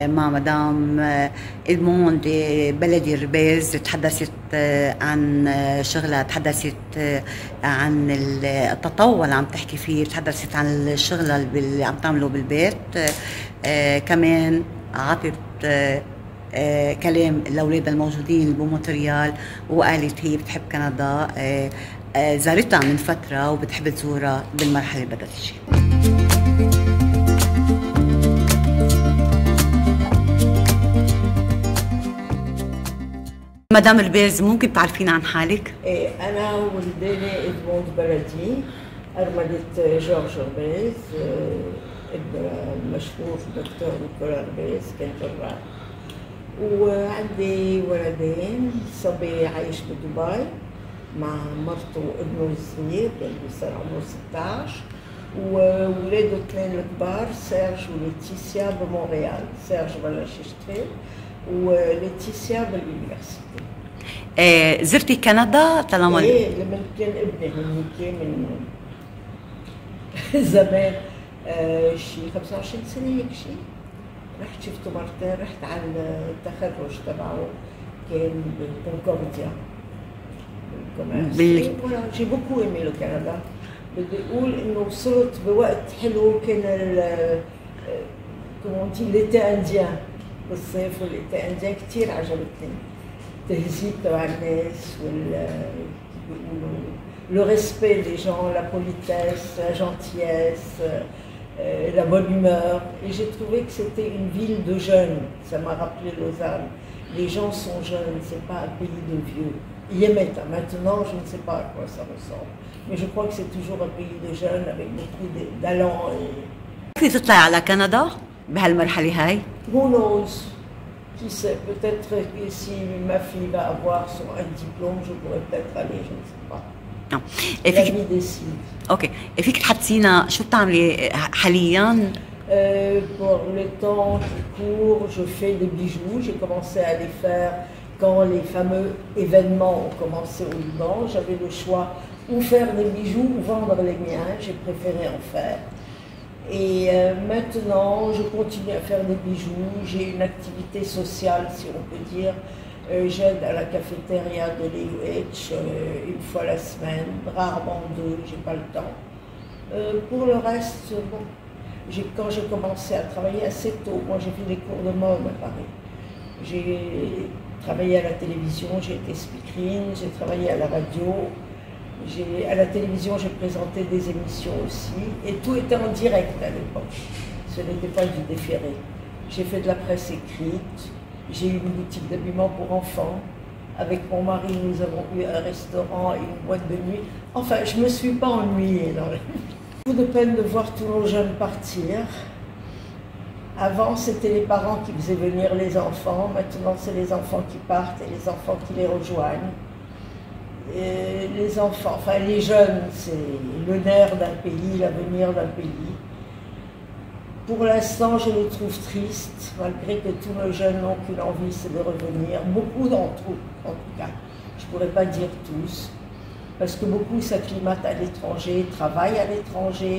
مع مدام إدموند بلدي ربيز. تحدثت عن شغلها، تحدثت عن التطوع اللي عم تحكي فيه، تحدثت عن الشغل اللي عم تعمله بالبيت. كمان عطت كلام لأولادها الموجودين بمونتريال، وقالت هي بتحب كندا، زارتها من فترة وبتحب تزورها بالمرحلة اللي بدها تجي. مدام ربيز، ممكن تعرفينا عن حالك؟ أنا ولداني إدموند بلدي، أرملة جورج ربيز، المشهور دكتور نيكولا ربيز كان جراح، وعندي ولدين. صبي عايش بدبي مع مرته وابنه الصغير كان صار عمره 16، وولاده اثنين الكبار سيرج وليتيسيا بمونريال. سيرج بلش يشتغل وليتيسيا باليونيفرسيتي. زرتي كندا طالما؟ ايه، لما كان ابني هنيك من زمان، شي 25 سنة هيك شي. رحت شفته مرتين، رحت على التخرج تبعه كان بكونكورديا بالكوميرس. جي بوكو ايمي لو كندا. بدي اقول انه وصلت بوقت حلو، كان كومون دي ليتي انديان بالصيف، والليتي انديان كثير عجبتني. التهذيب تبع الناس بيقولوا le respect des gens, la politesse, la gentillesse, la bonne humeur. Et j'ai trouvé que c'était une ville de jeunes. Ça m'a rappelé Lausanne. Les gens sont jeunes, c'est pas un pays de vieux. Yémeta, maintenant, je ne sais pas à quoi ça ressemble. Mais je crois que c'est toujours un pays de jeunes avec beaucoup d'allant. كيف تطلعي على كندا بهالمرحلة هاي؟ Who knows? Qui sait, peut-être que si ma fille va avoir un diplôme, je pourrais peut-être aller, je ne sais pas. La vie décide. اوكي، فيك تحدثينا شو بتعملي حاليا؟ Pour le temps qui court, je fais des bijoux. J'ai commencé à les faire quand les fameux événements ont commencé au Liban. J'avais le choix ou faire des bijoux ou vendre les miens. J'ai préféré en faire. Et maintenant, je continue à faire des bijoux. J'ai une activité sociale, si on peut dire. J'aide à la cafétéria de l'EUH une fois la semaine, rarement deux, j'ai pas le temps. Pour le reste, bon, quand j'ai commencé à travailler assez tôt, moi j'ai fait des cours de mode à Paris. J'ai travaillé à la télévision, j'ai été speakerine, j'ai travaillé à la radio. À la télévision, j'ai présenté des émissions aussi, et tout était en direct à l'époque. Ce n'était pas du différé. J'ai fait de la presse écrite, j'ai eu une boutique d'habillement pour enfants. Avec mon mari, nous avons eu un restaurant et une boîte de nuit. Enfin, je ne me suis pas ennuyée dans la vie. Beaucoup de peine de voir tous nos jeunes partir. Avant, c'était les parents qui faisaient venir les enfants. Maintenant, c'est les enfants qui partent et les enfants qui les rejoignent. Et les enfants, enfin les jeunes, c'est le nerf d'un pays, l'avenir d'un pays. Pour l'instant, je le trouve triste, malgré que tous nos jeunes n'ont qu'une envie, c'est de revenir. Beaucoup d'entre eux, en tout cas. Je ne pourrais pas dire tous, parce que beaucoup s'acclimatent à l'étranger, travaillent à l'étranger,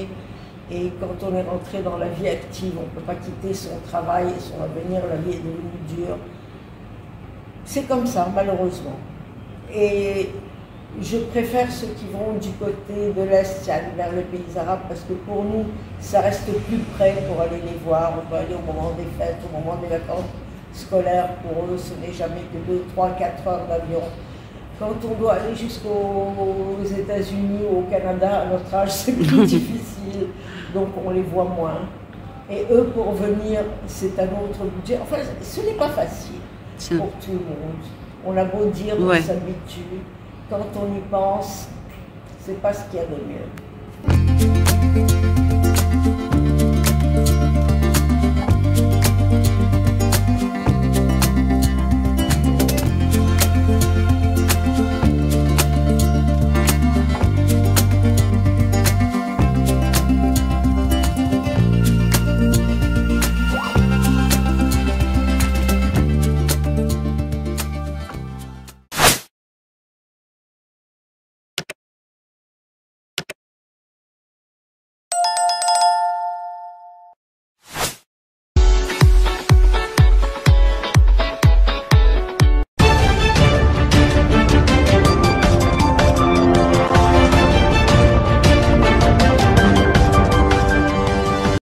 et quand on est rentré dans la vie active, on ne peut pas quitter son travail et son avenir, la vie est devenue dure. C'est comme ça, malheureusement. Et je préfère ceux qui vont du côté de l'Est, vers les pays arabes, parce que pour nous, ça reste plus près pour aller les voir. On peut aller au moment des fêtes, au moment des vacances scolaires. Pour eux, ce n'est jamais que 2, 3, 4 heures d'avion. Quand on doit aller jusqu'aux États-Unis ou au Canada, à notre âge, c'est plus difficile. Donc on les voit moins. Et eux, pour venir, c'est un autre budget. Enfin, ce n'est pas facile pour tout le monde. On a beau dire, on s'habitue. Quand on y pense, c'est pas ce qu'il y a de mieux.